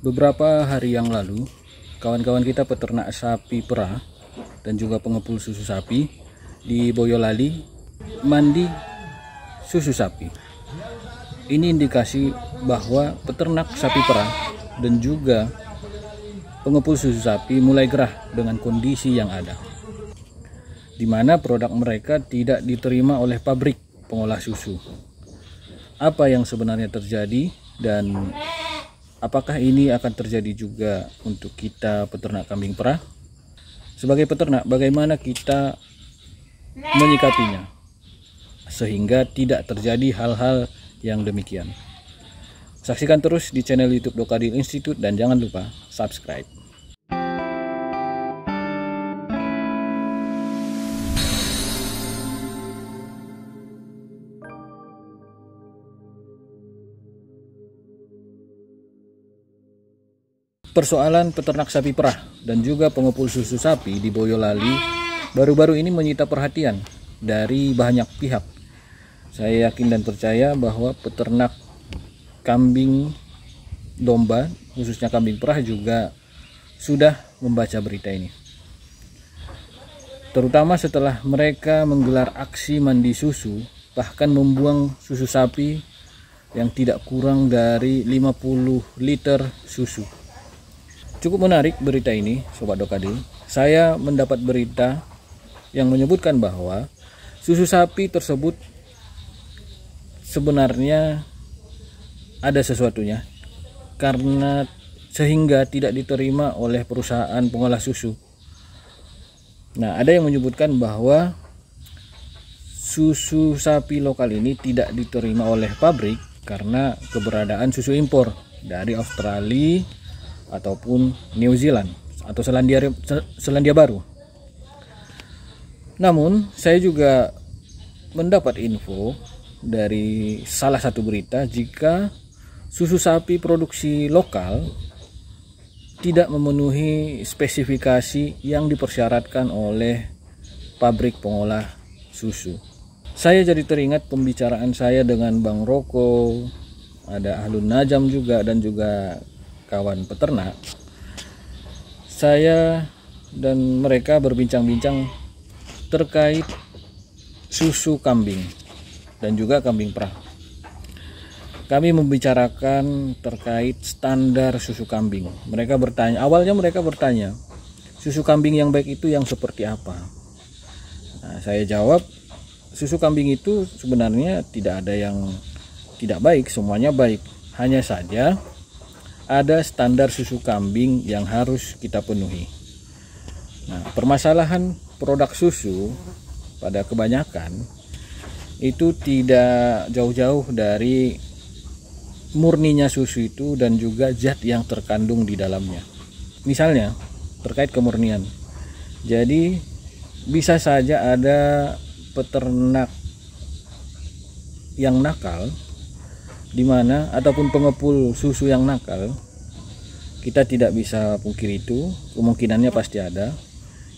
Beberapa hari yang lalu, kawan-kawan kita peternak sapi perah dan juga pengepul susu sapi di Boyolali mandi susu sapi. Ini indikasi bahwa peternak sapi perah dan juga pengepul susu sapi mulai gerah dengan kondisi yang ada, di mana produk mereka tidak diterima oleh pabrik pengolah susu. Apa yang sebenarnya terjadi dan apakah ini akan terjadi juga untuk kita peternak kambing perah? Sebagai peternak, bagaimana kita menyikapinya sehingga tidak terjadi hal-hal yang demikian? Saksikan terus di channel YouTube Dokadil Institute dan jangan lupa subscribe. Persoalan peternak sapi perah dan juga pengepul susu sapi di Boyolali baru-baru ini menyita perhatian dari banyak pihak. Saya yakin dan percaya bahwa peternak kambing domba, khususnya kambing perah, juga sudah membaca berita ini. Terutama setelah mereka menggelar aksi mandi susu, bahkan membuang susu sapi yang tidak kurang dari 50 liter susu. Cukup menarik berita ini, Sobat Dokadil. Saya mendapat berita yang menyebutkan bahwa susu sapi tersebut sebenarnya ada sesuatunya, karena sehingga tidak diterima oleh perusahaan pengolah susu. Nah, ada yang menyebutkan bahwa susu sapi lokal ini tidak diterima oleh pabrik karena keberadaan susu impor dari Australia ataupun New Zealand atau Selandia Baru. Namun saya juga mendapat info dari salah satu berita jika susu sapi produksi lokal tidak memenuhi spesifikasi yang dipersyaratkan oleh pabrik pengolah susu. Saya jadi teringat pembicaraan saya dengan Bang Roko, ada Ahlun Najam juga, dan juga kawan peternak. Saya dan mereka berbincang-bincang terkait susu kambing dan juga kambing perah. Kami membicarakan terkait standar susu kambing. Awalnya mereka bertanya, susu kambing yang baik itu yang seperti apa? Nah, saya jawab, susu kambing itu sebenarnya tidak ada yang tidak baik, semuanya baik. Hanya saja ada standar susu kambing yang harus kita penuhi. Nah, permasalahan produk susu pada kebanyakan itu tidak jauh-jauh dari murninya susu itu dan juga zat yang terkandung di dalamnya. Misalnya terkait kemurnian. Jadi bisa saja ada peternak yang nakal, di mana ataupun pengepul susu yang nakal, kita tidak bisa pungkiri itu, kemungkinannya pasti ada.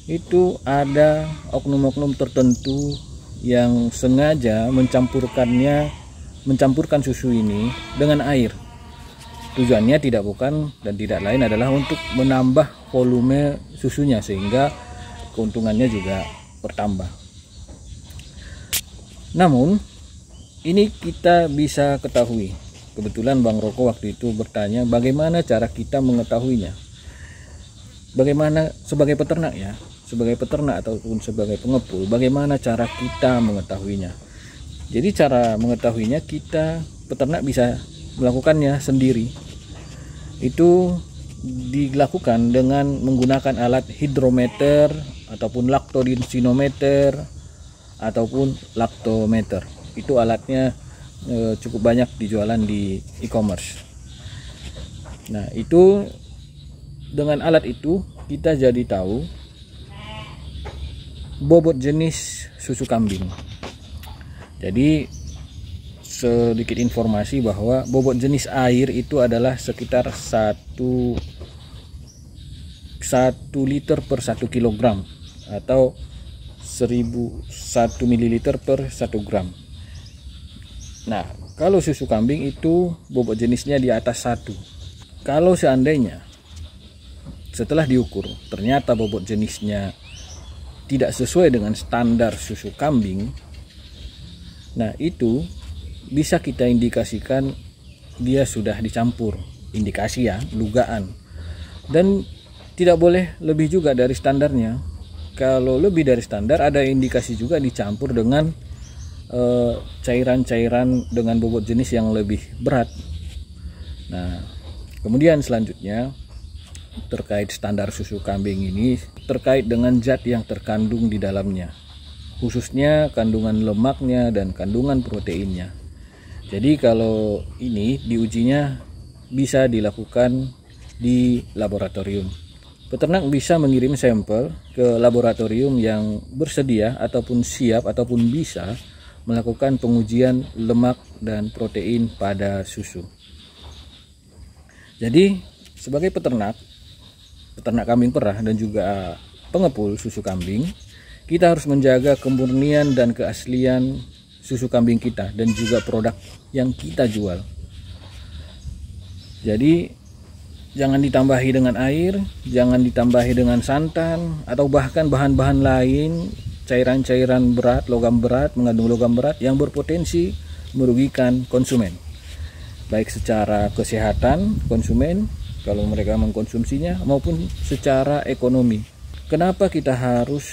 Itu ada oknum-oknum tertentu yang sengaja mencampurkan susu ini dengan air. Tujuannya tidak bukan dan tidak lain adalah untuk menambah volume susunya sehingga keuntungannya juga bertambah. Namun ini kita bisa ketahui. Kebetulan Bang Roko waktu itu bertanya bagaimana cara kita mengetahuinya. Bagaimana sebagai peternak ya, sebagai peternak ataupun sebagai pengepul, bagaimana cara kita mengetahuinya. Jadi cara mengetahuinya, kita peternak bisa melakukannya sendiri. Itu dilakukan dengan menggunakan alat hidrometer ataupun laktodensinometer ataupun laktometer. Itu alatnya cukup banyak dijualan di e-commerce. Nah, itu dengan alat itu kita jadi tahu bobot jenis susu kambing. Jadi sedikit informasi bahwa bobot jenis air itu adalah sekitar 1 liter per 1 kilogram atau 1001 ml per 1 gram. Nah, kalau susu kambing itu bobot jenisnya di atas 1. Kalau seandainya setelah diukur ternyata bobot jenisnya tidak sesuai dengan standar susu kambing, nah itu bisa kita indikasikan dia sudah dicampur, indikasi ya, dugaan. Dan tidak boleh lebih juga dari standarnya. Kalau lebih dari standar ada indikasi juga dicampur dengan cairan-cairan dengan bobot jenis yang lebih berat. Nah, kemudian selanjutnya terkait standar susu kambing ini terkait dengan zat yang terkandung di dalamnya, khususnya kandungan lemaknya dan kandungan proteinnya. Jadi kalau ini diujinya bisa dilakukan di laboratorium. Peternak bisa mengirim sampel ke laboratorium yang bersedia ataupun siap ataupun bisa melakukan pengujian lemak dan protein pada susu. Jadi sebagai peternak kambing perah dan juga pengepul susu kambing, kita harus menjaga kemurnian dan keaslian susu kambing kita dan juga produk yang kita jual. Jadi jangan ditambahi dengan air, jangan ditambahi dengan santan, atau bahkan bahan-bahan lain, cairan-cairan berat, logam berat, mengandung logam berat yang berpotensi merugikan konsumen. Baik secara kesehatan konsumen kalau mereka mengkonsumsinya maupun secara ekonomi. Kenapa kita harus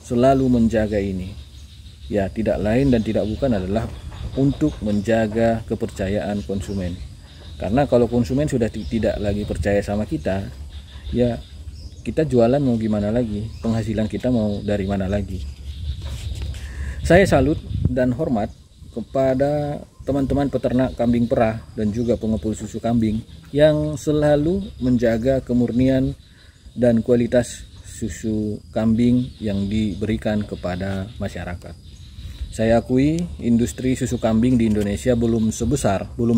selalu menjaga ini? Ya, tidak lain dan tidak bukan adalah untuk menjaga kepercayaan konsumen. Karena kalau konsumen sudah tidak lagi percaya sama kita, ya kita jualan mau gimana lagi, penghasilan kita mau dari mana lagi. Saya salut dan hormat kepada teman-teman peternak kambing perah dan juga pengepul susu kambing yang selalu menjaga kemurnian dan kualitas susu kambing yang diberikan kepada masyarakat. Saya akui industri susu kambing di Indonesia belum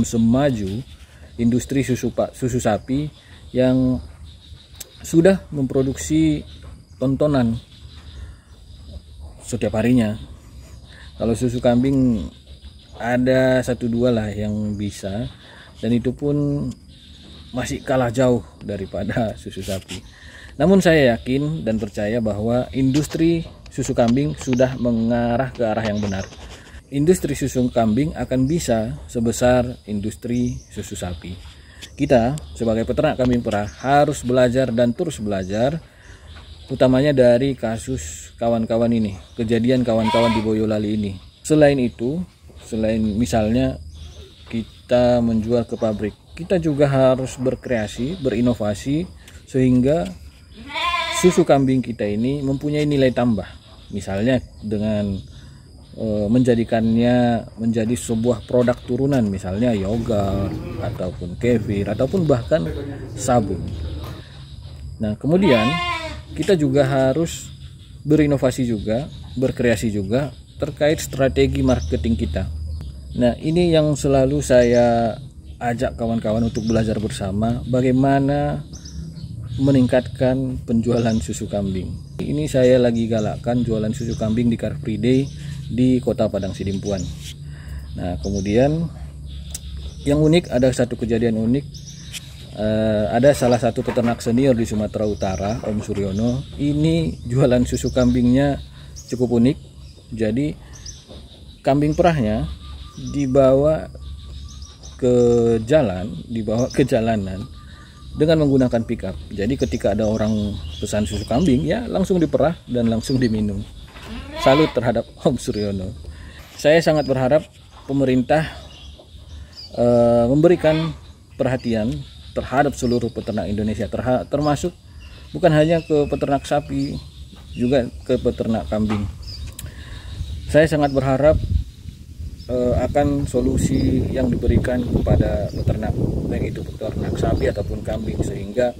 semaju industri susu sapi yang sudah memproduksi tontonan setiap harinya. Kalau susu kambing ada 1-2 lah yang bisa, dan itu pun masih kalah jauh daripada susu sapi. Namun saya yakin dan percaya bahwa industri susu kambing sudah mengarah ke arah yang benar. Industri susu kambing akan bisa sebesar industri susu sapi. Kita sebagai peternak kambing perah harus belajar dan terus belajar, utamanya dari kasus kawan-kawan ini, kejadian kawan-kawan di Boyolali ini. Selain itu, selain misalnya kita menjual ke pabrik, kita juga harus berkreasi, berinovasi sehingga susu kambing kita ini mempunyai nilai tambah. Misalnya dengan menjadikannya menjadi sebuah produk turunan, misalnya yogurt ataupun kefir ataupun bahkan sabun. Nah, kemudian kita juga harus berinovasi juga, berkreasi juga terkait strategi marketing kita. Nah, ini yang selalu saya ajak kawan-kawan untuk belajar bersama bagaimana meningkatkan penjualan susu kambing. Ini saya lagi galakkan jualan susu kambing di Car Free Day di Kota Padang Sidimpuan. Nah, kemudian yang unik, ada satu kejadian unik. Ada salah satu peternak senior di Sumatera Utara, Om Suryono. Ini jualan susu kambingnya cukup unik. Jadi kambing perahnya dibawa ke jalanan dengan menggunakan pickup. Jadi ketika ada orang pesan susu kambing, ya langsung diperah dan langsung diminum. Salut terhadap Om Suryono. Saya sangat berharap pemerintah memberikan perhatian terhadap seluruh peternak Indonesia, termasuk bukan hanya ke peternak sapi, juga ke peternak kambing. Saya sangat berharap akan solusi yang diberikan kepada peternak, baik itu peternak sapi ataupun kambing, sehingga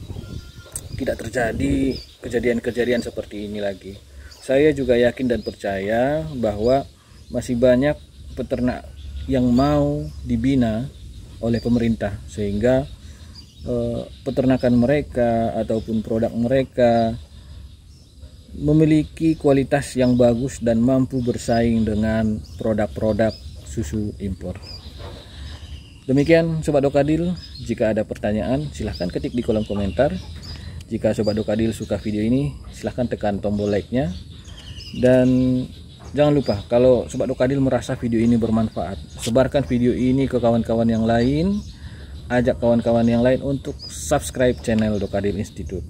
tidak terjadi kejadian-kejadian seperti ini lagi. Saya juga yakin dan percaya bahwa masih banyak peternak yang mau dibina oleh pemerintah, sehingga peternakan mereka ataupun produk mereka memiliki kualitas yang bagus dan mampu bersaing dengan produk-produk susu impor. Demikian Sobat Dokadil, jika ada pertanyaan silahkan ketik di kolom komentar. Jika Sobat Dokadil suka video ini, silahkan tekan tombol like-nya. Dan jangan lupa, kalau Sobat Dokadil merasa video ini bermanfaat, sebarkan video ini ke kawan-kawan yang lain. Ajak kawan-kawan yang lain untuk subscribe channel Dokadil Institute.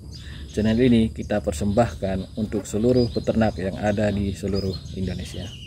Channel ini kita persembahkan untuk seluruh peternak yang ada di seluruh Indonesia.